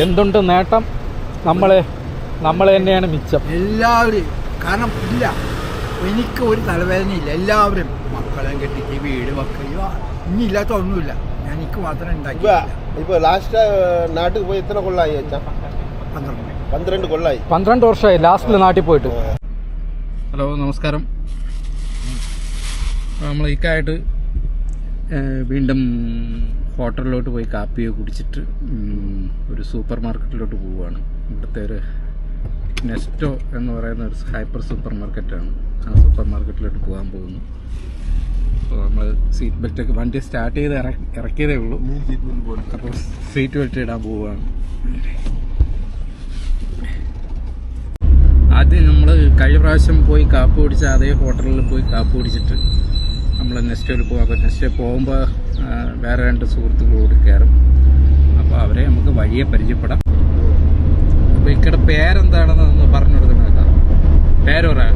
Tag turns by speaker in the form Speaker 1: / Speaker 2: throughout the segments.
Speaker 1: എന്തുണ്ട് നേട്ടം? നമ്മൾ തന്നെയാണ് മിച്ചം.
Speaker 2: എല്ലാവരും കാരണം ഇല്ല, എനിക്ക് ഒരു തലവേദനയില്ല. എല്ലാവരും മക്കളെ കെട്ടിച്ച് വീട് വെക്കുക, ഇനി ഇല്ലാത്ത ഒന്നുമില്ല. എനിക്ക് മാത്രമേ ഉണ്ടാക്കി.
Speaker 3: ഇപ്പോൾ ലാസ്റ്റ് നാട്ടിൽ പോയി എത്ര കൊള്ളായി വെച്ചാ? 12 കൊള്ളായി.
Speaker 1: 12 വർഷമായി ലാസ്റ്റിൽ നാട്ടിൽ പോയിട്ട്. ഹലോ, നമസ്കാരം. നമ്മൾ ഇക്കായിട്ട് വീണ്ടും ഹോട്ടലിലോട്ട് പോയി കാപ്പി കുടിച്ചിട്ട് ഒരു സൂപ്പർ മാർക്കറ്റിലോട്ട് പോവുകയാണ്. ഇവിടുത്തെ ഒരു നെസ്റ്റോ എന്ന് പറയുന്ന ഒരു ഹൈപ്പർ സൂപ്പർ മാർക്കറ്റാണ്. ആ സൂപ്പർ മാർക്കറ്റിലോട്ട് പോകാൻ പോകുന്നു. അപ്പോൾ നമ്മൾ സീറ്റ് ബെൽറ്റൊക്കെ വണ്ടി സ്റ്റാർട്ട് ചെയ്ത് ഇറക്കിയതേ ഉള്ളൂ. അപ്പോൾ സീറ്റ് ബെൽറ്റ് ഇടാൻ പോവുകയാണ്. ആദ്യം നമ്മൾ കഴിഞ്ഞ പ്രാവശ്യം പോയി കാപ്പി കുടിച്ച അതേ ഹോട്ടലിൽ പോയി കാപ്പി കുടിച്ചിട്ട് നമ്മൾ നെസ്റ്റോയിൽ പോകും. അപ്പോൾ നെസ്റ്റോയിൽ പോകുമ്പോൾ വേറെ 2 സുഹൃത്തുക്കളോട് കയറും. അപ്പോൾ അവരെ നമുക്ക് വഴിയെ പരിചയപ്പെടാം. അപ്പോൾ ഇക്കടെ പേരെന്താണെന്ന് പറഞ്ഞു കൊടുക്കണം. പേരൊരാൾ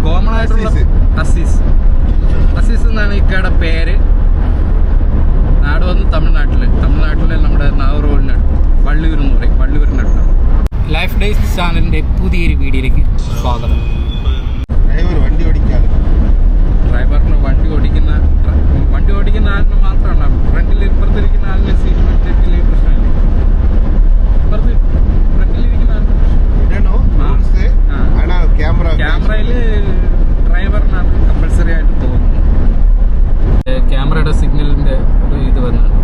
Speaker 1: കോമൺ ആയിട്ടുള്ള അസീസ് എന്നാണ് ഇക്കയുടെ പേര്. നാട് വന്ന് തമിഴ്നാട്ടിലെ നമ്മുടെ നാഗർകോവിലിനടുത്ത് വള്ളിയൂരെന്ന് പറയും. വള്ളിയൂരിനടുത്ത്. ലൈഫ് ഡേയ്സ് ചാനലിൻ്റെ പുതിയൊരു വീഡിയോയിലേക്ക് സ്വാഗതം. ഡ്രൈവറിന് വണ്ടി ഓടിക്കുന്ന ആളിന് മാത്രമാണ്. ഫ്രണ്ടിൽ ഇപ്പുറത്തിരിക്കുന്ന ആളിന് സീറ്റ് ബെൽറ്റ് പ്രശ്നമില്ല. ഫ്രണ്ടിലിരിക്കുന്ന ക്യാമറയിൽ ഡ്രൈവറിനാണ് കമ്പൽസറി ആയിട്ട് തോന്നുന്നു. ക്യാമറയുടെ സിഗ്നലിൻ്റെ ഒരു ഇത് വന്നാണ്.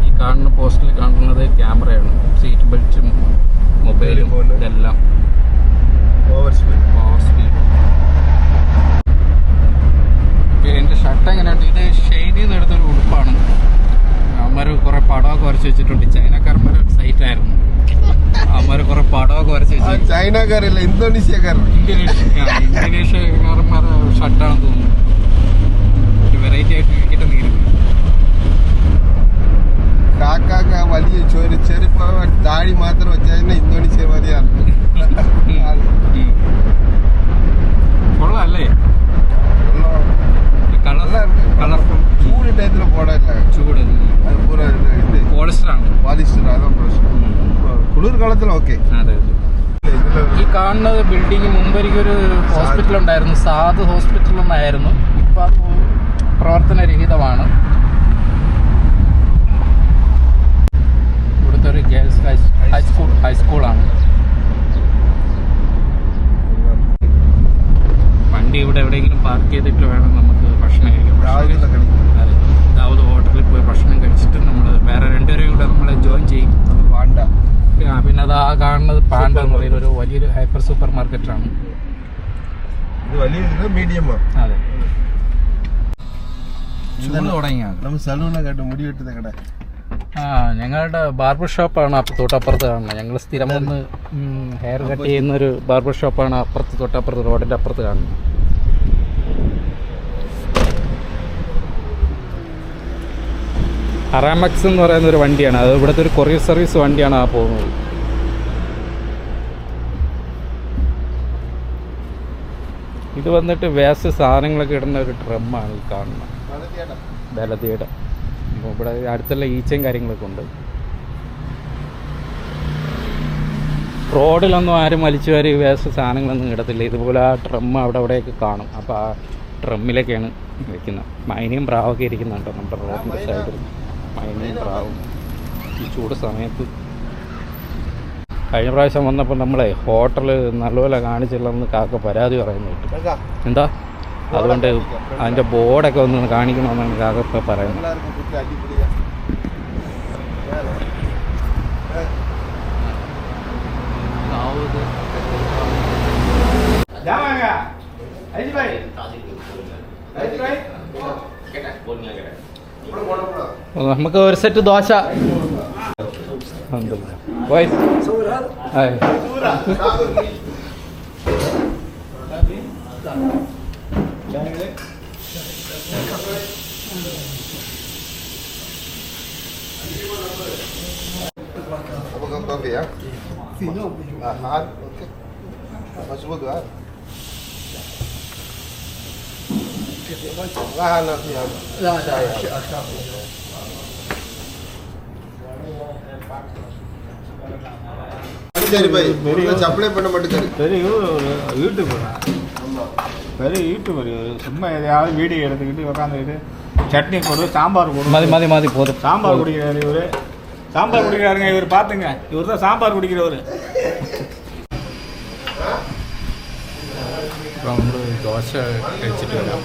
Speaker 1: ഈ കാണുന്ന പോസ്റ്റിൽ കാണുന്നത് ക്യാമറയാണ്. സീറ്റ് ബെൽറ്റും മൊബൈലും ഇതെല്ലാം ഓവർ സ്പീഡ്. എൻ്റെ ഷർട്ട് എങ്ങനെയുണ്ട്? ഇത് ഷെയ്നിൽ നിന്ന് എടുത്തൊരു ഉടുപ്പാണ്. അവന്മാർ കുറേ പടമൊക്കെ വരച്ച് വെച്ചിട്ടുണ്ട്. ചൈനക്കാരന്മാരെ സൈറ്റായിരുന്നു. അവന്മാർ കുറേ പടമൊക്കെ വരച്ച് വെച്ചു.
Speaker 3: ചൈനക്കാരല്ല, ഇന്തോനേഷ്യക്കാരന്മാരെ
Speaker 1: ഷർട്ടാണെന്ന് തോന്നുന്നു. ഒരു വെറൈറ്റി ആയിട്ട് ഇരിക്കട്ടെ നീര്
Speaker 3: കാക്ക വലിയ ചെറുപ്പ താഴി മാത്രം വെച്ചാൽ ഇന്തോനേഷ്യ മതിയാണ്.
Speaker 1: കൊള്ളാല്ലേ? കളർഫുൾ.
Speaker 3: ചൂട് ടൈത്തിൽ പോടാനില്ല.
Speaker 1: ചൂട് പോളിസ്റ്ററാണ്.
Speaker 3: അതാണ് പ്രശ്നം. കുളിർകാലത്തിൽ ഓക്കെ.
Speaker 1: അതെ. ഈ കാണുന്നത് ബിൽഡിംഗ് മുമ്പൊരിക്കൊരു ഹോസ്പിറ്റൽ ഉണ്ടായിരുന്നു. സാധു ഹോസ്പിറ്റൽ എന്നായിരുന്നു. ഇപ്പം അത് പ്രവർത്തനരഹിതമാണ്. ഇവിടുത്തെ ഒരു ഗേൾസ് ഹൈസ്കൂളാണ്. വണ്ടി ഇവിടെ എവിടെയെങ്കിലും പാർക്ക് ചെയ്തിട്ട് വേണം നമുക്ക് ഭക്ഷണം കഴിക്കാൻ. അതെ, ദാവൂദ് ഹോട്ടലിൽ പോയി ഭക്ഷണം കഴിച്ചിട്ട് നമ്മൾ വേറെ 2 പേരെയും കൂടെ നമ്മൾ ജോയിൻ ചെയ്യും. പിന്നെ അത് ആ കാണുന്നത് പാണ്ട എന്ന് പറയുന്ന ഒരു വലിയൊരു ഹൈപ്പർ സൂപ്പർ മാർക്കറ്റാണ്. അതെ, ഞങ്ങളുടെ ബാർബർ ഷോപ്പാണ് തൊട്ടപ്പുറത്ത് കാണുന്നത്. ഞങ്ങൾ സ്ഥിരം വന്ന് ഹെയർ കട്ട് ചെയ്യുന്നൊരു ബാർബർ ഷോപ്പാണ് തൊട്ടപ്പുറത്ത് റോഡിൻ്റെ അപ്പുറത്ത് കാണുന്നത്. അറാമക്സ് എന്ന് പറയുന്ന ഒരു വണ്ടിയാണ്. അത് ഇവിടുത്തെ ഒരു കൊറിയർ സർവീസ് വണ്ടിയാണ് ആ പോകുന്നത്. ഇത് വന്നിട്ട് വേസ്റ്റ് സാധനങ്ങളൊക്കെ ഇടുന്ന ഒരു ഡ്രമ്മാണ് ഈ കാണുന്നത്. ബലതയുടെ ഇവിടെ അടുത്തുള്ള ഈച്ചയും കാര്യങ്ങളൊക്കെ ഉണ്ട്. റോഡിലൊന്നും ആരും വലിച്ചു വാരി വേസ്റ്റ് സാധനങ്ങളൊന്നും ഇടത്തില്ല. ഇതുപോലെ ആ ഡ്രം അവിടെയൊക്കെ കാണും. അപ്പോൾ ആ ഡ്രമ്മിലൊക്കെയാണ് വയ്ക്കുന്നത്. മൈനയും പ്രാവൊക്കെ ഇരിക്കുന്നുണ്ടോ നമ്മുടെ റോഡിൻ്റെ സൈഡിൽ. മൈനയും പ്രാവും ഈ ചൂട് സമയത്ത്. കഴിഞ്ഞ പ്രാവശ്യം വന്നപ്പോൾ നമ്മളെ ഹോട്ടൽ നല്ലപോലെ കാണിച്ചില്ലെന്ന് കാക്ക പരാതി പറയുന്നു കേട്ടു. എന്താ അതുകൊണ്ട് അതിൻ്റെ ബോർഡൊക്കെ ഒന്ന് കാണിക്കണമെന്നാണ് കാക്ക ഇപ്പോൾ പറയുന്നത്. നമുക്ക് ഒരു set dosa.
Speaker 3: Kopi ya? Oke. Masuk buat. சரி பை சப்ளை பண்ண மாட்டேங்குது.
Speaker 4: பெரிய யூடியூபர் பெரிய யூடியூபர் சும்மா எதையாவது வீடியோ எடுத்துக்கிட்டு உட்காந்துக்கிட்டு சட்னி போடு சாம்பார் போடு
Speaker 1: மதி போதும்.
Speaker 4: சாம்பார் குடிக்கிறாரு இவர். சாம்பார் குடிக்கிறாருங்க இவர். பார்த்துங்க, இவர் தான் சாம்பார் குடிக்கிறவர்.
Speaker 1: இப்போ നമ്മൾ ദോശ കഴിച്ചിട്ട് വരാം.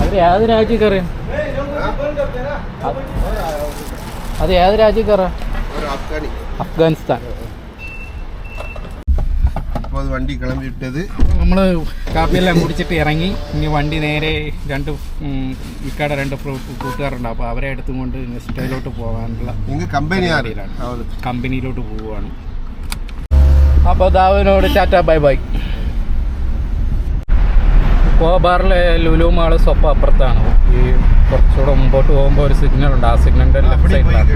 Speaker 1: അത് ഏത് രാജ്യക്കാരൻ? അത് ഏത് രാജ്യക്കാരാ? അഫ്ഗാനിസ്ഥാൻ.
Speaker 3: ഇപ്പോൾ വണ്ടി കിളമ്പി വിട്ടത്.
Speaker 1: നമ്മൾ കാപ്പിയെല്ലാം കുടിച്ചിട്ട് ഇറങ്ങി. ഇനി വണ്ടി നേരെ ഇക്കടെ 2 കൂട്ടുകാരുണ്ട്. അപ്പോൾ അവരെ എടുത്തും കൊണ്ട് നെസ്റ്റോയിലോട്ട് പോകാനുള്ള കമ്പനിയിലോട്ട് പോവുകയാണ്. അപ്പോൾ ദാവിനോട് ടാറ്റ ബൈ ബൈ. കോബാറിലെ ലുലു മാള് സ്വപ്പം അപ്പുറത്താണ്. ഈ കുറച്ചുകൂടെ മുമ്പോട്ട് പോകുമ്പോൾ ഒരു സിഗ്നലുണ്ട്. ആ സിഗ്നലിൻ്റെ ലെഫ്റ്റ് സൈഡിലാണ്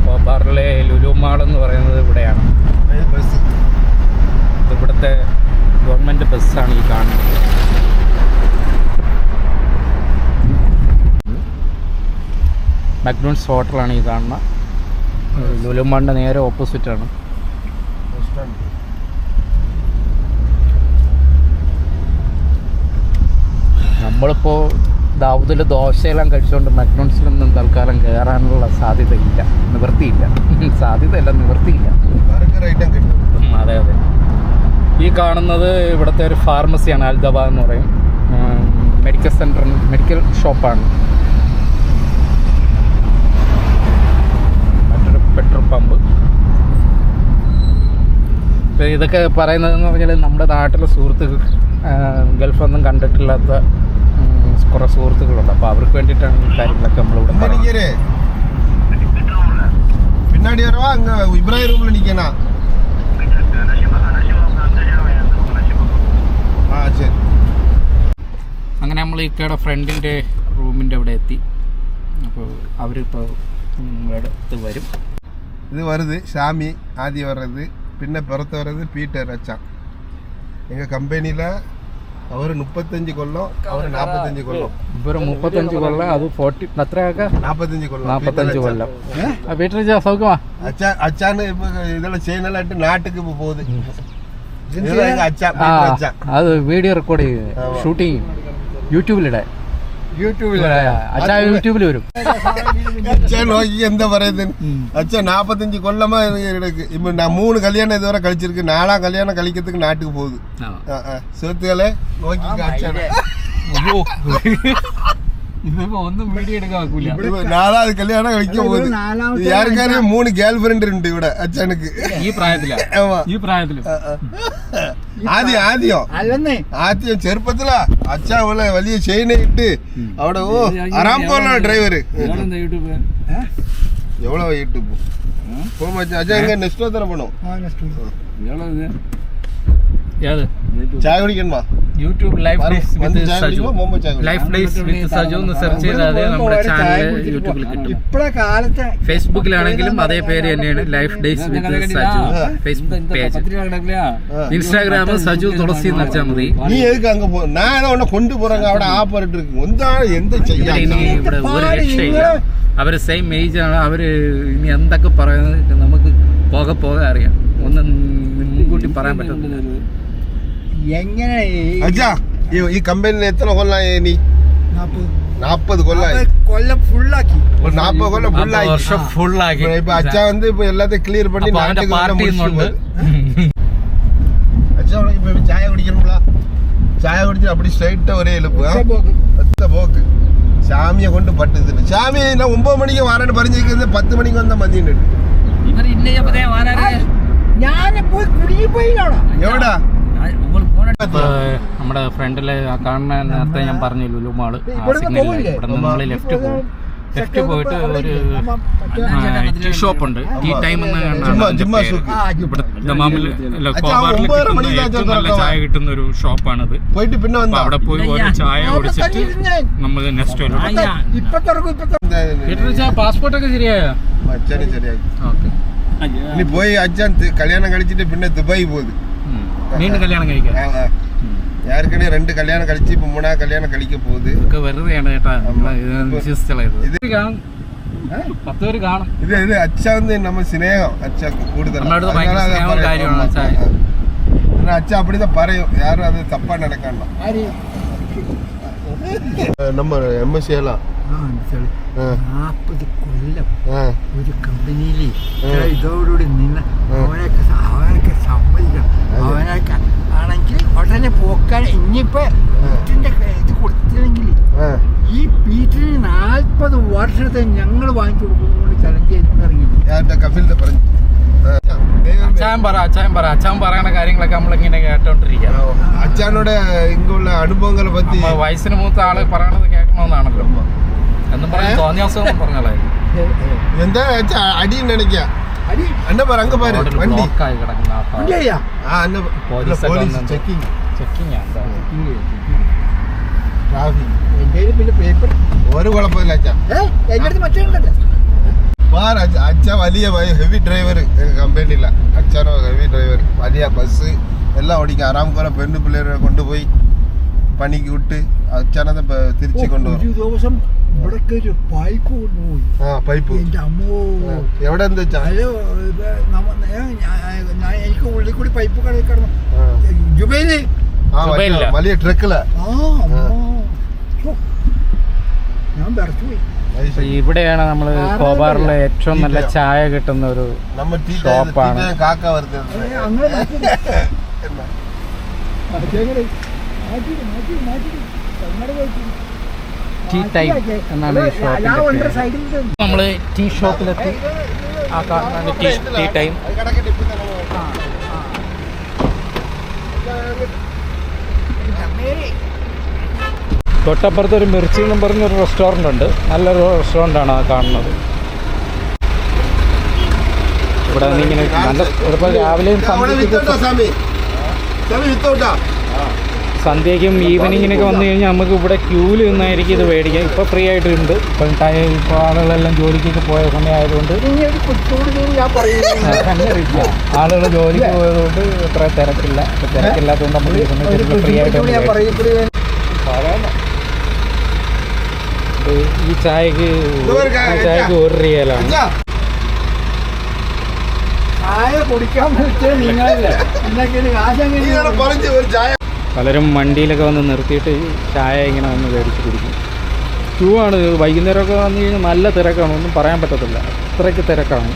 Speaker 1: കോബാറിലെ ലുലു മാൾ എന്ന് പറയുന്നത്. ഇവിടെയാണ്. ഇവിടുത്തെ ഗവൺമെൻറ് ബസ്സാണ് ഈ കാണുന്നത്. മക്ഡോണൽഡ്സ് ഹോട്ടലാണ് ഈ കാണുന്ന. ലുലു മാളിൻ്റെ നേരെ ഓപ്പോസിറ്റാണ്. നമ്മളിപ്പോൾ ദാവൂദിൽ ദോശയെല്ലാം കഴിച്ചുകൊണ്ട് മക്ഡോണൽഡ്സിലൊന്നും തൽക്കാലം കയറാനുള്ള സാധ്യതയില്ല. നിവൃത്തിയില്ല. സാധ്യതയല്ല, നിവൃത്തിയില്ല. അതെ അതെ. ഈ കാണുന്നത് ഇവിടുത്തെ ഒരു ഫാർമസിയാണ്. അൽദവ എന്ന് പറയും. മെഡിക്കൽ സെൻ്റർ, മെഡിക്കൽ ഷോപ്പാണ്. മറ്റൊരു പെട്രോൾ പമ്പ്. ഇതൊക്കെ പറയുന്നതെന്ന് പറഞ്ഞാൽ നമ്മുടെ നാട്ടിലെ സുഹൃത്തുക്കൾ ഗൾഫൊന്നും കണ്ടിട്ടില്ലാത്ത കുറേ സുഹൃത്തുക്കളുണ്ട്. അപ്പോൾ അവർക്ക് വേണ്ടിയിട്ടാണ് ഈ കാര്യങ്ങളൊക്കെ നമ്മളിവിടെ
Speaker 3: പിന്നാടി വരവാ. ഇബ്രാഹിം റൂമിൽ നിൽക്കണ.
Speaker 1: അങ്ങനെ നമ്മൾ ഇക്കയുടെ ഫ്രണ്ടിൻ്റെ റൂമിൻ്റെ അവിടെ എത്തി. അപ്പോൾ അവരിപ്പോൾ അടുത്ത് വരും.
Speaker 3: ഇത് വരുത് ഷാമി ആദ്യം വர்றது. പിന്നെ പുറത്ത് വர்றது പീറ്റർ അച്ഛൻ. எங்கள் கம்பெனியில் அவர் 35 கொல்லம், அவர் 45 கொல்லம்.
Speaker 1: ഇവർ 35 കൊല്ലം, അത് 40 എത്രയാക്ക
Speaker 3: 45 കൊല്ലം.
Speaker 1: 45 കൊല്ലം. വീട്ടിൽ സൗഖ്യമാ?
Speaker 3: അച്ഛാണ് ഇപ്പൊ ഇതെല്ലാം ചെയ്യുന്നതായിട്ട് നാട്ടിക്ക് പോകുന്നത്.
Speaker 1: അത് വീഡിയോ റെക്കോർഡ് ചെയ്ത് ഷൂട്ടിങ് യൂട്യൂബിലിടെ. അച്ഛാ യൂട്യൂബിൽ വരും.
Speaker 3: അച്ഛൻ നോക്കി എന്താ പറയുന്നത്. അച്ഛൻ 45 കൊല്ലമാ ഇടക്ക്. ഇപ്പൊ 3 കല്യാണം ഇതുവരെ കളിച്ചിருக்கு. 4ാം കല്യാണം കളിക്കத்துக்கு നാട്ടിക്ക് പോകുന്നത്. സുഹൃത്തുക്കളെ നോക്കി അച്ഛൻ
Speaker 1: ഒന്നും വീഡിയോ എടുക്കാൻ വെക്കൂല.
Speaker 3: 4ാவது കല്യാണം കളിക്കാൻ പോകുന്നത്. யாருக்காரே 3 கேர்ள் ஃப்ரெண்ட் ഉണ്ട് ഇവിടെ അച്ഛനക്ക്.
Speaker 1: ഈ പ്രായത്തിലാ? ഈ പ്രായത്തില്
Speaker 3: ആദ്യം ചെറുപ്പത്തിലാ അച്ഛൻ പോലെ വലിയ ചെയിനെ ഇട്ട് അവിടെ അറാംകോള്ള ഡ്രൈവര്. എவ்வளவு യൂട്യൂബ് போமா அச்சா எங்க நெக்ஸ்ட் வர போறோம்.
Speaker 1: യാത്
Speaker 3: ചായ കുടിക്കണോ?
Speaker 1: YouTube life days with Saju. Life days with Saju എന്ന് സെർച്ച് ചെയ്താൽ നമ്മുടെ ചാനൽ യൂട്യൂബിൽ കിട്ടും. ഫേസ്ബുക്കിലാണെങ്കിലും അതേ പേര് തന്നെയാണ്, life days with Saju Facebook page. Instagram Saju Thulasi എന്ന് വെച്ചാൽ മതി.
Speaker 3: നീ എതുക്ക് അങ്ങ് പോ? ഞാൻ കൊണ്ടുപോറങ്ങ അവിടെ ആ പറഞ്ഞിട്ട് എന്താണ് എന്ത് ചെയ്യാൻ.
Speaker 1: ഇനി ഇവിടെ ഒരു രക്ഷയില്ല. അവര് സെയിം ഏജ് ആണ്. അവര് ഇനി എന്തൊക്കെ പറയുന്നത് നമുക്ക് പോകെ അറിയാം. ഒന്നും മുൻകൂട്ടി പറയാൻ പറ്റത്തില്ല.
Speaker 2: എങ്ങനെ
Speaker 3: അച്ഛാ ഈ കമ്പനിയിൽ എത്ര കൊല്ലായി? നീ 40 കൊല്ലായി.
Speaker 2: കൊല്ലം ഫുള്ളാക്കി.
Speaker 3: 40 കൊല്ലം ഫുള്ളായി.
Speaker 1: വർഷം ഫുള്ളാക്കി.
Speaker 3: ഇപ്പൊ അച്ഛാ വന്ന് ഇപ്പൊ എല്ലാத்தையும் ക്ലിയർ பண்ணி
Speaker 1: പാർട്ടിയുന്നുണ്ട്.
Speaker 3: അച്ഛാ ഇപ്പൊ ചായ കുടിക്കണ. ചായ കുടിച്ച് அப்படி ஸ்ட்ரைட்டா ஒரே எழுப்பு. பத்த போக்கு சாமியை கொண்டு பட்டுது. சாமி நான் 9 மணிக்கு வரேன்னு പറഞ്ഞിരിക്കുന്നത് 10 മണിക്ക് വന്ന മതിയുണ്ട്.
Speaker 2: ഞാൻ പോയി കുടുങ്ങി പോയില്ലോടാ.
Speaker 3: എവിടാ?
Speaker 1: നമ്മുടെ ഫ്രണ്ടിലെ കാണുന്ന നേരത്തെ ഞാൻ പറഞ്ഞു ലുലു മാള്. ഇവിടെ നമ്മൾ ലെഫ്റ്റ് പോകും. ലെഫ്റ്റ് പോയിട്ട് ഒരു ടീ ഷോപ്പ് ഉണ്ട്. ടീ ടൈം നല്ല ചായ കിട്ടുന്ന ഒരു ഷോപ്പാണത്.
Speaker 3: പോയിട്ട് പിന്നെ
Speaker 1: അവിടെ പോയി ഒരു ചായ കുടിച്ചിട്ട് നമ്മൾ നെക്സ്റ്റ് പാസ്പോർട്ടൊക്കെ ശരിയായോ?
Speaker 3: ശരിയായി.
Speaker 1: ഓക്കെ.
Speaker 3: ഇനി പോയി അച്ഛൻ കല്യാണം കഴിച്ചിട്ട് പിന്നെ ദുബായി പോകുന്നു.
Speaker 1: വീണ്ടും കല്യാണം കഴിക്കാൻ
Speaker 3: யாருக்கனே 2 கல்யாணம் கழிச்சு இப்ப 3ஆவது கல்யாணம் கழிக்க போகுது.
Speaker 1: വെറുതെയാണ് ചേട്ടാ വിശ്വസിച്ചത് കാണും 10 പേര് കാണും.
Speaker 3: ഇത് അച്ഛാ நம்ம சிநேகம் அச்சாக்கு கூடுதல் அச்சா அப்படிதான் പറയും யாரும் அது தப்பா நடக்கணும். நம்ம எம்எஸ்சி எல்லாம்
Speaker 2: 40 കൊല്ലം ഒരു കമ്പനിയിൽ ഇതോടുകൂടി നിന്ന് അവനൊക്കെ സമ്മതിക്കണം. അവനൊക്കെ ആണെങ്കിൽ ഉടനെ പോക്കാൻ ഇനിയിപ്പോ ഇത് കൊടുത്തില്ലെങ്കിൽ ഈ പീറ്റിന് 40 വർഷത്തെ ഞങ്ങൾ വാങ്ങിച്ചു കൊടുക്കുമ്പോൾ ചലഞ്ച് ചെയ്തിട്ട് ഇറങ്ങി.
Speaker 1: അച്ഛൻ പറയണ കാര്യങ്ങളൊക്കെ നമ്മളിങ്ങനെ കേട്ടോണ്ടിരിക്കുക.
Speaker 3: അച്ഛനോട് ഇങ്ങുള്ള അനുഭവങ്ങളെ പറ്റി
Speaker 1: വയസ്സിന് മൂത്ത ആള് പറയണത് കേൾക്കണമെന്നാണല്ലോ എന്നും പറഞ്ഞ തോന്നിയ അവസരം പറഞ്ഞാലേ
Speaker 3: എന്താ അടി നനയ്ക്ക അന്ന പറ അങ്ങ് പാரு വണ്ടി
Speaker 1: കിടക്കുന്ന
Speaker 3: ഒരു കുഴപ്പമില്ല അച്ഛാ. അച്ഛ വലിയ ഹെവി ഡ്രൈവർ കമ്പനിയില്ല. അച്ഛനോ ഹെവി ഡ്രൈവർ വലിയ ബസ് എല്ലാം ഓടിക്കും. ആറാമക്കോലെ പെണ്ണു പിള്ളേരെ കൊണ്ടുപോയി പണിക്ക് വിട്ട് അച്ഛനത് തിരിച്ചു കൊണ്ടുപോകും. പൈപ്പ് എവിടെ എന്താ വെച്ചാ
Speaker 2: എനിക്ക് ഉള്ളിൽ കൂടി പൈപ്പ് കിടക്കണം. ജുബൈല്
Speaker 3: വലിയ ട്രക്കില്
Speaker 2: ഞാൻ വരച്ചു പോയി.
Speaker 1: ഇവിടെയാണ് നമ്മള് കോബാറിലെ ഏറ്റവും നല്ല ചായ കിട്ടുന്ന ഒരു ഷോപ്പാണ്.
Speaker 3: കാക്ക വരുന്നത്
Speaker 1: ടീ ടൈം എന്നാണ് ഈ ഷോപ്പിന്റെ. നമ്മള് ടീ ഷോപ്പിലെത്തി. ആ കാണുന്ന ടീ ടൈം. തൊട്ടപ്പുറത്ത് ഒരു മിർച്ചി എന്നും പറഞ്ഞൊരു റെസ്റ്റോറൻ്റ് ഉണ്ട്. നല്ലൊരു റെസ്റ്റോറൻ്റാണ് ആ കാണുന്നത്. ഇവിടെ ഇങ്ങനെ നല്ല ഇവിടെ രാവിലെയും സന്ധ്യയ്ക്കും ഈവനിങ്ങിനൊക്കെ വന്നു കഴിഞ്ഞാൽ നമുക്ക് ഇവിടെ ക്യൂവിൽ നിന്നായിരിക്കും ഇത് മേടിക്കാം. ഇപ്പോൾ ഫ്രീ ആയിട്ടുണ്ട്. ഇപ്പോൾ ആളുകളെല്ലാം ജോലിക്കൊക്കെ പോയ സമയമായതുകൊണ്ട് ആളുകൾ ജോലിക്ക് പോയതുകൊണ്ട് ഇത്ര തിരക്കില്ല. തിരക്കില്ലാത്തതുകൊണ്ട് നമുക്ക് ഈ സമയത്ത് ഫ്രീ ആയിട്ട് ഈ ചായക്ക് 1 റിയാലാണ്. പലരും വണ്ടിയിലൊക്കെ വന്ന് നിർത്തിയിട്ട് ചായ ഇങ്ങനെ വന്ന് മേടിച്ച് കുടിക്കും. ക്യൂ ആണ്. വൈകുന്നേരമൊക്കെ വന്നു കഴിഞ്ഞാൽ നല്ല തിരക്കാണ്. ഒന്നും പറയാൻ പറ്റത്തില്ല, അത്രയ്ക്ക് തിരക്കാണ്.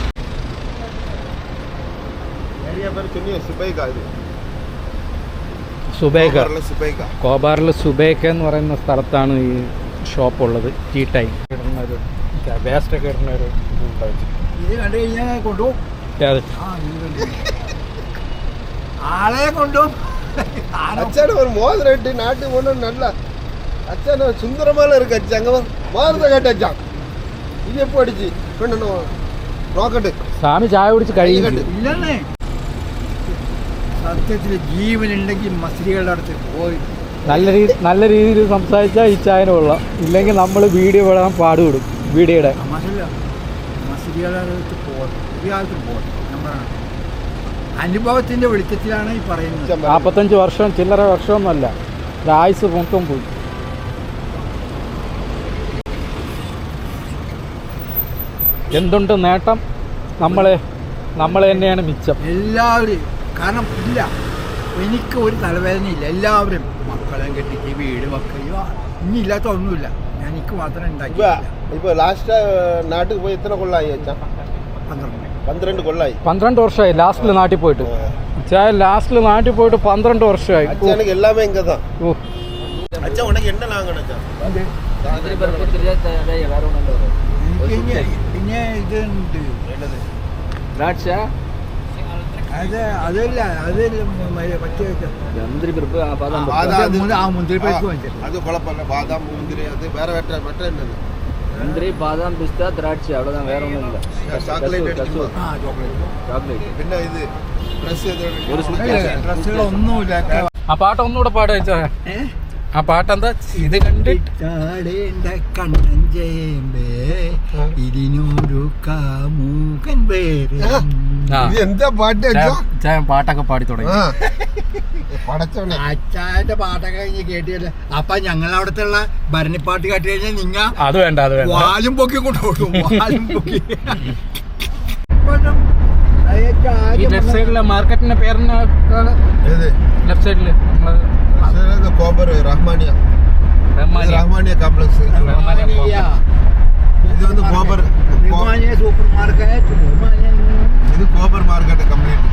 Speaker 1: സുബൈക, കോബാറിൽ സുബൈക എന്ന് പറയുന്ന സ്ഥലത്താണ് ഈ ഷോപ്പുള്ളത്. ടീ ടൈം ഇടുന്ന ഒരു വേസ്റ്റൊക്കെ ഇടുന്ന ഒരു
Speaker 2: ആളെ കൊണ്ടും
Speaker 3: അച്ഛന ഒരു മോതിരട്ട് നാട്ടിൽ കൊണ്ട് നല്ല അച്ഛന സുന്ദരമാല ഇருக்கு അച്ഛൻ അങ്ങ് മോതിരത്തെ കേട്ട ഇത് എപ്പോ അടിച്ച് പെണ്ണോ നോക്കട്ടെ.
Speaker 1: സ്വാമി ചായ കുടിച്ച് കഴിയുന്നുണ്ട്.
Speaker 2: ഇല്ലെന്നേ സത്യത്തിൽ ജീവനുണ്ടെങ്കിൽ മസ്ലികളുടെ അടുത്ത് പോയി
Speaker 1: നല്ല രീതിയിൽ സംസാരിച്ചാൽ ഈ ചായന കൊള്ളാം. ഇല്ലെങ്കിൽ നമ്മൾ വീഡിയോ വിടാൻ പാടുവിടും. വീഡിയോയുടെ
Speaker 2: മസ്ലികളുടെ അടുത്ത് പോകണം. ഒരു കാലത്ത് പോകണം. നമ്മളാണ് അനുഭവത്തിന്റെ വെളിച്ചത്തിലാണ് ഈ പറയുന്നത്.
Speaker 1: 45 വർഷം ചില്ലറ വർഷമൊന്നുമല്ല, ആയുസ് മൊത്തം പോയി. എന്തുണ്ട് നേട്ടം? നമ്മളെ തന്നെയാണ് മിച്ചം.
Speaker 2: എല്ലാവരും കാരണം ഇല്ല, എനിക്ക് ഒരു തലവേദനയില്ല. എല്ലാവരും മക്കളെ കെട്ടിച്ച് വീട് വെക്കുക ഇനി ഇല്ലാത്ത ഒന്നുമില്ല. എനിക്ക് മാത്രം ഉണ്ടാക്കി.
Speaker 3: ഇപ്പൊ ലാസ്റ്റ് നാട്ടിൽ പോയി എത്ര കൊള്ളായി അച്ഛാ? 12 കൊള്ളായി.
Speaker 1: 12 വർഷമായി ലാസ്റ്റിൽ നാട്ടിൽ പോയിട്ട്. ലാസ്റ്റിൽ നാട്ടിൽ പോയിട്ട് 12 വർഷമായി.
Speaker 3: എല്ലാമേ ഇങ്ങതാ. അച്ഛാ ഉണക്ക് എണ്ണ വാങ്ങണം അച്ഛാ.
Speaker 2: പിന്നെ ഇതുണ്ട് അതല്ല മുന്തിരിപ്പരിപ്പ്
Speaker 3: അത് കുഴപ്പമില്ല. ബാദാം മുന്തിരി അത് വേറെ
Speaker 5: മുന്തിരി ബാദാം പിസ്ത ദ്രാക്ഷ അவ்வளவுதான், വേറെ ഒന്നുമില്ല.
Speaker 3: പിന്നെ ഇത്
Speaker 2: ഡ്രസ്സുകളൊന്നുമില്ല.
Speaker 1: ആ പാട്ട് ഒന്നുകൂടെ പാടുക വെച്ചാ. ആ പാട്ടെന്താ? ഇത്
Speaker 2: കണ്ടിട്ടേണ്ട കണ്ണഞ്ചേമ്പേ ഇതിനൊരു കാമുകൻ വേറെ
Speaker 3: ഇത് എന്താ പാട്ട് അച്ഛാ?
Speaker 1: ചായൻ പാട്ടൊക്കെ പാടി തുടങ്ങി.
Speaker 3: ആ. പടച്ചോനെ.
Speaker 2: അച്ചായന്റെ പാട്ടൊക്കെ കഴിഞ്ഞ് കേട്ടില്ല. അപ്പൊ ഞങ്ങളവിടത്തെ ഭരണിപ്പാട്ട് കേട്ട് കഴിഞ്ഞാൽ നിങ്ങ
Speaker 1: അത് വേണ്ട
Speaker 2: വാലും പൊക്കി കൊണ്ടുപോകും. വാലും പൊക്കി.
Speaker 1: ഈ ലെഫ്റ്റ് സൈഡിലെ മാർക്കറ്റിന്റെ പേരെന്നാ?
Speaker 3: ഏത്?
Speaker 1: ലെഫ്റ്റ് സൈഡില്
Speaker 3: ഇത് കോബർ റഹ്മാനിയ. റഹ്മാനിയ കോംപ്ലക്സ്. ഇത് வந்து കോബർ
Speaker 2: സൂപ്പർ മാർക്കറ്റ്.
Speaker 3: ഇത് കോബർ മാർക്കറ്റ് കംപ്ലീറ്റ്.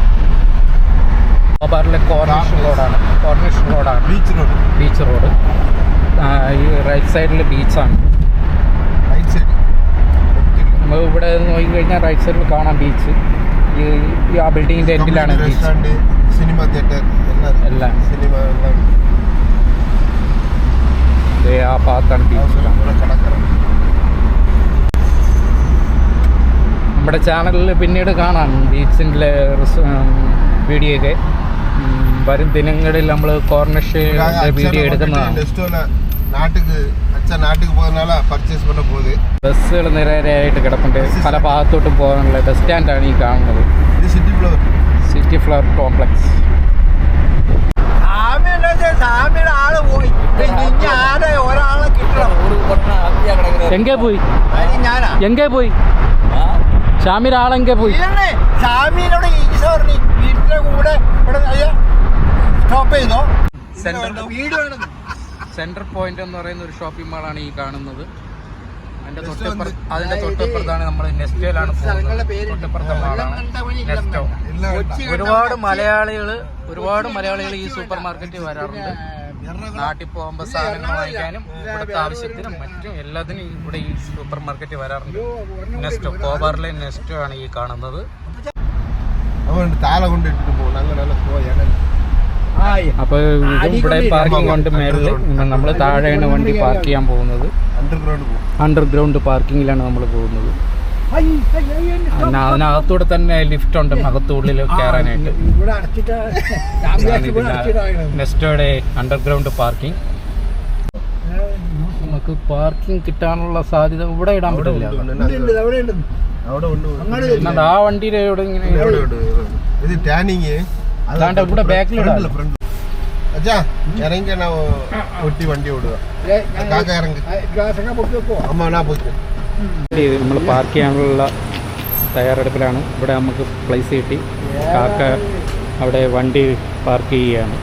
Speaker 1: കോബാറിലെ കോർണിഷ് റോഡാണ്. Beach road. ഈ റൈറ്റ് സൈഡിൽ ബീച്ചാണ്.
Speaker 3: റൈറ്റ് സൈഡ്
Speaker 1: നമ്മൾ ഇവിടെ നോക്കിക്കഴിഞ്ഞാൽ റൈറ്റ് സൈഡിൽ കാണാം ബീച്ച്. ഈ ആ ബിൽഡിങ്ങിന്റെ എൻഡിലാണ് ബീച്ച്.
Speaker 3: റെസ്റ്റോറന്റ്, സിനിമ തിയേറ്റർ
Speaker 1: എല്ലാം.
Speaker 3: സിനിമ എല്ലാം
Speaker 1: ആ ഭാഗത്താണ് ബീച്ച്.
Speaker 3: കടക്കറ.
Speaker 1: നമ്മുടെ ചാനലിൽ പിന്നീട് കാണാം ബീച്ചിൻ്റെ വീഡിയോ ഒക്കെ. വരും ദിനങ്ങളിൽ നമ്മൾ കോർണിഷ് വീഡിയോ എടുക്കുന്നതാണ്.
Speaker 3: നാട്ടിക്ക് പോകുന്നതിനാல പർച്ചേസ് பண்ண പോകുന്നത്.
Speaker 1: ബസ്സുകൾ നിരയായിട്ട് കിടപ്പുണ്ട്. പല ഭാഗത്തോട്ടും പോകാനുള്ള ബസ് സ്റ്റാൻഡാണ് ഈ കാണുന്നത്.
Speaker 3: ഇത്
Speaker 1: സിറ്റി ഫ്ലവർ കോംപ്ലക്സ്.
Speaker 2: സാമിയുടെ ആള് പോയി. ആരെ ഒരാളെ കിട്ടണം.
Speaker 1: എங்கே പോയി?
Speaker 2: ഞാനാ
Speaker 1: എங்கே പോയി? ഷാമിയുടെ ആളെங்கே പോയി?
Speaker 2: സാമിനോട് പറഞ്ഞു വീട്ടിന്റെ കൂടെ ഇവിടെ സ്റ്റോപ്പ് ചെയ്തോ. വീട് വേണം.
Speaker 1: സെൻട്രൽ പോയിന്റ് എന്ന് പറയുന്ന ഒരു ഷോപ്പിംഗ് മാളാണ് ഈ കാണുന്നത്. അതിന്റെ തൊട്ടപ്പുറത്താണ് നമ്മൾ നെസ്റ്റോയിലാണ് തൊട്ടപ്പുറത്തെ മാളാണ് നെസ്റ്റോ. ഒരുപാട് മലയാളികൾ ഈ സൂപ്പർ മാർക്കറ്റിൽ വരാറുണ്ട്. നാട്ടിൽ പോകുമ്പോൾ സാധനങ്ങൾ വാങ്ങിക്കാനും ഇവിടുത്തെ ആവശ്യത്തിനും മറ്റും എല്ലാത്തിനും ഇവിടെ ഈ സൂപ്പർ മാർക്കറ്റിൽ വരാറുണ്ട്. നെസ്റ്റോ, കോബാറിലെ നെസ്റ്റോ ആണ് ഈ കാണുന്നത്. അപ്പൊ ഇതും ഇവിടെ പാർക്കിംഗ് കൊണ്ട് മേളില് നമ്മൾ താഴെയാണ് വണ്ടി പാർക്ക് ചെയ്യാൻ പോകുന്നത്. അണ്ടർഗ്രൗണ്ട് പാർക്കിങ്ങിലാണ് നമ്മൾ പോകുന്നത്. അതിനകത്തൂടെ തന്നെ ലിഫ്റ്റ് ഉണ്ട് അകത്തുള്ളിൽ കയറാനായിട്ട്. നെസ്റ്റോയുടെ അണ്ടർഗ്രൗണ്ട് പാർക്കിംഗ്. നമുക്ക് പാർക്കിംഗ് കിട്ടാനുള്ള സാധ്യത ഇവിടെ ഇടാൻ പറ്റില്ല. ആ വണ്ടിയുടെ ഇവിടെ ഇങ്ങനെ അതാണ്ട് ഇവിടെ ബാക്കിലിടാം.
Speaker 3: ഇറങ്ങി ഒട്ടി വണ്ടി ഓടുക.
Speaker 1: നമ്മൾ പാർക്ക് ചെയ്യാനുള്ള തയ്യാറെടുപ്പിലാണ്. ഇവിടെ നമുക്ക് പ്ലേസ് കിട്ടി. കാക്ക അവിടെ വണ്ടി പാർക്ക് ചെയ്യുകയാണ്.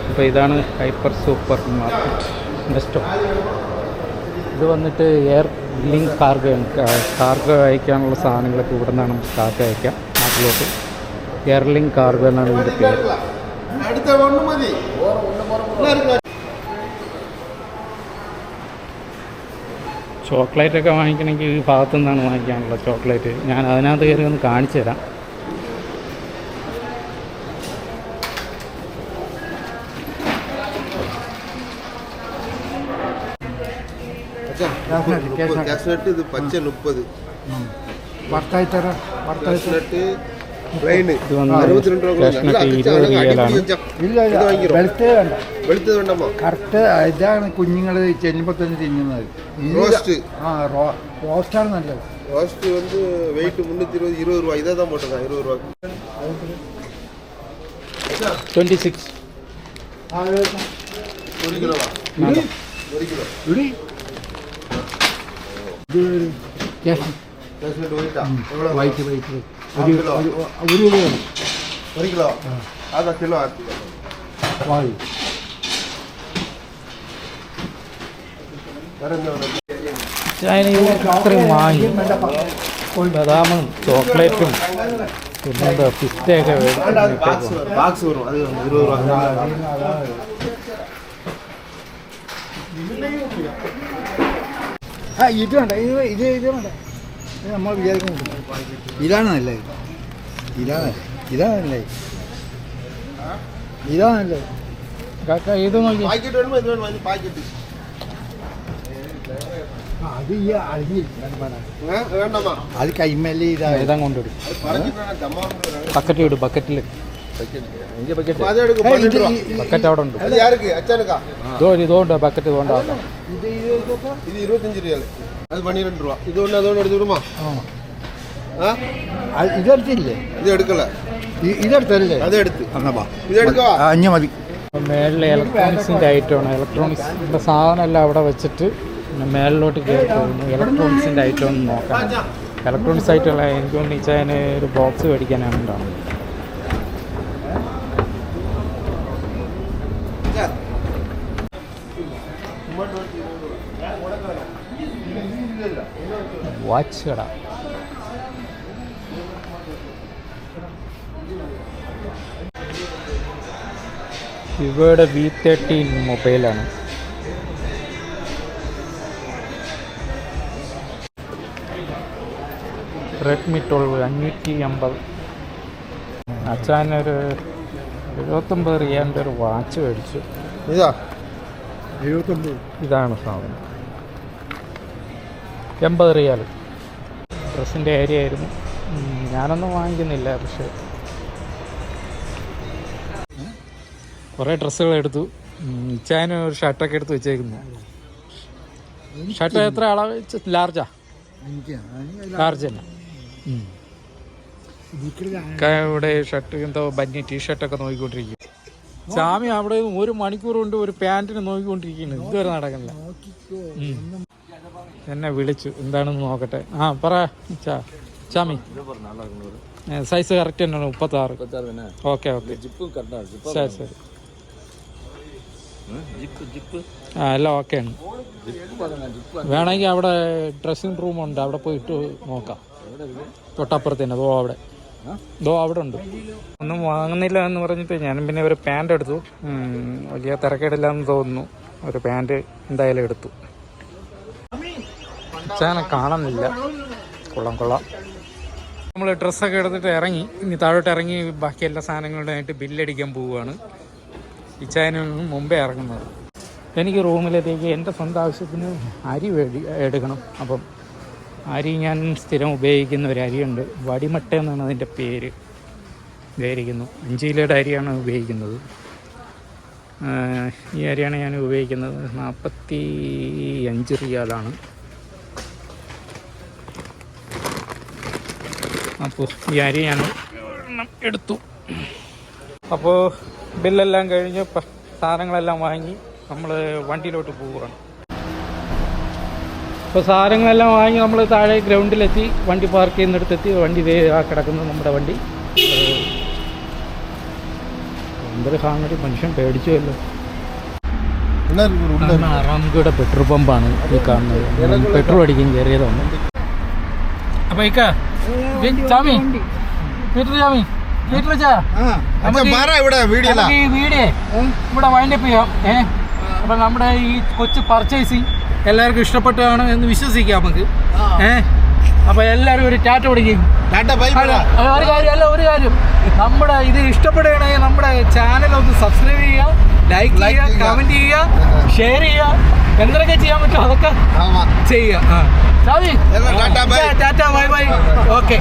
Speaker 1: അപ്പോൾ ഇതാണ് ഹൈപ്പർ സൂപ്പർ മാർക്കറ്റ് നെസ്റ്റോ. ഇത് വന്നിട്ട് എയർ ലിങ്ക് കാർഗോ അയക്കാനുള്ള സാധനങ്ങളൊക്കെ ഇവിടെ നിന്നാണ് നമുക്ക് കാക്ക അയക്കാം നാട്ടിലോട്ട്. എയർ ലിങ്ക് കാർഗോ എന്നാണ് ഇതിൻ്റെ പേര്. ചോക്ലേറ്റ് ഒക്കെ വാങ്ങിക്കണമെങ്കിൽ ഈ ഭാഗത്തു നിന്നാണ് വാങ്ങിക്കാനുള്ളത് ചോക്ലേറ്റ്. ഞാൻ അതിനകത്ത് കയറി ഒന്ന് കാണിച്ചു തരാം.
Speaker 3: ഇത് പച്ച 30.
Speaker 1: ഇത് വന്ന് കാഷ്നട്ട് 20 റിയലാണ്.
Speaker 2: കറക്റ്റ് ഇതാണ് കുഞ്ഞുങ്ങൾ ചെല്ലുമ്പോൾ തന്നെ തിന്നുന്നത്. റോസ്റ്റാണ് നല്ലത്.
Speaker 3: റോസ്റ്റ് வந்து வெயிட் 320 ரூபாய். இதை தான் போட்டிருக்காங்க 20 ரூபாய்.
Speaker 1: 26.
Speaker 3: 1 கிலோவா? 1 கிலோ. Cashew nut
Speaker 2: white
Speaker 3: 1 kilo. ആധാ കിലോ
Speaker 1: ഇത്രയും വാങ്ങി ബദാമും ചോക്ലേറ്റും പിന്നെന്താ പിസ്റ്റയൊക്കെ
Speaker 3: பாக்ஸ் வரும். அது 20 ரூபாய்.
Speaker 2: ഇത് വേണ്ട. ഇത് വേണ്ട. നമ്മൾ വിചാരിക്കുന്നുണ്ട് ഇതാണ് നല്ലത്. ഇതാണ് നല്ലത്.
Speaker 1: കാക്ക ഇത് നോക്കി.
Speaker 3: പാക്കറ്റ് വേണമോ? ഇത് വേണമോ? പാക്കറ്റ്
Speaker 2: അത് ഈ
Speaker 3: വേണ്ടമാ.
Speaker 2: അത് കൈമേലെ
Speaker 1: ഇതാ കൊണ്ടുവരും. ബക്കറ്റ് ഇടും. ബക്കറ്റിൽ ബക്കറ്റ് അവിടെ ഉണ്ട്.
Speaker 3: யாருக்கு அச்சானுக்கா?
Speaker 1: ഇതുകൊണ്ട് ബക്കറ്റ് ഇതുകൊണ്ടാക്കാം.
Speaker 2: ഇത് ഇരുപത്തൊക്കെ
Speaker 3: ഇത് 25 റിയാൽ, അത് 12 രൂപ. ഇതുകൊണ്ട് അതുകൊണ്ട് എടുത്ത് വിടുമോ?
Speaker 2: ഇതെടുത്തില്ലേ?
Speaker 3: ഇത് എടുക്കല,
Speaker 2: ഇതെടുത്തല്ലേ?
Speaker 3: അതെടുത്ത്
Speaker 2: എന്നാ
Speaker 3: ഇതെടുക്കവാ.
Speaker 2: അഞ്ഞ മതി.
Speaker 1: മേളിൽ ഇലക്ട്രോണിക്സിൻ്റെ ഐറ്റമാണ്. ഇലക്ട്രോണിക്സിൻ്റെ സാധനമെല്ലാം അവിടെ വെച്ചിട്ട് പിന്നെ മേളിലോട്ട് കയറി പോകുന്നു. ഇലക്ട്രോണിക്സിൻ്റെ ഐറ്റം ഒന്ന് നോക്കാം. ഇലക്ട്രോണിക്സ് ഐറ്റമുള്ള എനിക്ക് തോന്നുന്നു ഇച്ചാന് ഒരു ബോക്സ് മേടിക്കാനാണ് ഉണ്ടാവുന്നത്. വാച്ച് കട. ഇവയുടെ V13 മൊബൈലാണ്. റെഡ്മി 12 550. അച്ഛനൊരു 79 റിയാലിൻ്റെ ഒരു വാച്ച് മേടിച്ചു.
Speaker 3: ഇതാ
Speaker 2: 79.
Speaker 1: ഇതാണ് സാധനം. 80 റിയാൽ. ഡ്രസ്സിൻ്റെ ഏരിയ ആയിരുന്നു. ഞാനൊന്നും വാങ്ങിക്കുന്നില്ല, പക്ഷേ കുറേ ഡ്രസ്സുകൾ എടുത്തു. ഇച്ചാനും ഒരു ഷർട്ടൊക്കെ എടുത്ത് വെച്ചേക്കുന്നു. ഷർട്ട് എത്ര അളവ്? ലാർജാ? ലാർജ് തന്നെ. ഇവിടെ ഷർട്ട് എന്തോ ബന്നി ടീഷർട്ടൊക്കെ നോക്കിക്കൊണ്ടിരിക്കും. ചാമി അവിടെ 1 മണിക്കൂർ കൊണ്ട് ഒരു പാൻറ്റിന് നോക്കിക്കൊണ്ടിരിക്കുന്നു. ഇതുവരെ നടക്കുന്നില്ല. എന്നെ വിളിച്ചു, എന്താണെന്ന് നോക്കട്ടെ. പറ ചാമി. സൈസ് കറക്റ്റ് തന്നെയാണ്, 36. ഓക്കെ ഓക്കെ, ശരി ശരി. എല്ലാം ഓക്കെയാണ്. വേണമെങ്കിൽ അവിടെ ഡ്രസ്സിങ് റൂമുണ്ട്, അവിടെ പോയിട്ട് നോക്കാം. തൊട്ടപ്പുറത്ത് തന്നെ അവിടെ ഉണ്ട്. ഒന്നും വാങ്ങുന്നില്ല എന്ന് പറഞ്ഞിട്ട് ഞാൻ പിന്നെ ഒരു പാൻറ് എടുത്തു. വലിയ തിരക്കേടില്ല എന്ന് തോന്നുന്നു. ഒരു പാൻറ് എന്തായാലും എടുത്തു. ചാനെ കാണുന്നില്ല. കൊള്ളാം. നമ്മൾ ഡ്രസ്സൊക്കെ എടുത്തിട്ട് ഇറങ്ങി. ഇനി താഴോട്ട് ഇറങ്ങി ബാക്കി എല്ലാ സാധനങ്ങളുമായിട്ട് ബില്ലടിക്കാൻ പോവുകയാണ്. ഇച്ചായന് മുമ്പേ ഇറങ്ങുന്നത്. എനിക്ക് റൂമിലേക്ക് എൻ്റെ സ്വന്തം ആവശ്യത്തിന് അരി എടുക്കണം. അപ്പം അരി ഞാൻ സ്ഥിരം ഉപയോഗിക്കുന്ന ഒരു അരിയുണ്ട്. വടിമട്ട എന്നാണ് അതിൻ്റെ പേര്. ഇതായിരിക്കുന്നു. 5 കിലോയുടെ അരിയാണ് ഉപയോഗിക്കുന്നത്. ഈ അരിയാണ് ഞാൻ ഉപയോഗിക്കുന്നത്. 45 റിയാലാണ്. അപ്പോൾ ഈ അരി ഞാൻ എടുത്തു. അപ്പോൾ ബില്ലെല്ലാം കഴിഞ്ഞ് സാധനങ്ങളെല്ലാം വാങ്ങി നമ്മൾ വണ്ടിയിലോട്ട് പോവുകയാണ്. അപ്പോൾ സാധനങ്ങളെല്ലാം വാങ്ങി നമ്മൾ താഴെ ഗ്രൗണ്ടിലെത്തി. വണ്ടി പാർക്ക് ചെയ്യുന്നിടത്തെത്തി. വണ്ടി കിടക്കുന്നത് നമ്മുടെ വണ്ടി. എന്തൊരു കാണുന്നത്, മനുഷ്യൻ പേടിച്ചുവല്ലോ. അറാംകോയുടെ പെട്രോൾ പമ്പാണ് ഈ കാണുന്നത്. പെട്രോൾ അടിക്കാൻ കയറിയതാണ്. അപ്പോൾ ചാമി
Speaker 3: ഇവിടെ
Speaker 1: വൈൻഡപ്പ് ചെയ്യാം. അപ്പം നമ്മുടെ ഈ കൊച്ചു പർച്ചേസിങ് എല്ലാവർക്കും ഇഷ്ടപ്പെട്ടതാണ് എന്ന് വിശ്വസിക്കാം നമുക്ക്. അപ്പോൾ എല്ലാവരും ഒരു ടാറ്റ കൊടുക്കും. ഒരു കാര്യം നമ്മുടെ ഇത് ഇഷ്ടപ്പെടുകയാണെങ്കിൽ നമ്മുടെ ചാനൽ ഒന്ന് സബ്സ്ക്രൈബ് ചെയ്യുക, ലൈക്ക് ചെയ്യുക, കമൻറ്റ് ചെയ്യുക, ഷെയർ ചെയ്യുക. എന്തൊക്കെ ചെയ്യാൻ പറ്റും അതൊക്കെ ചെയ്യുക. Tata bye by. ഓക്കെ.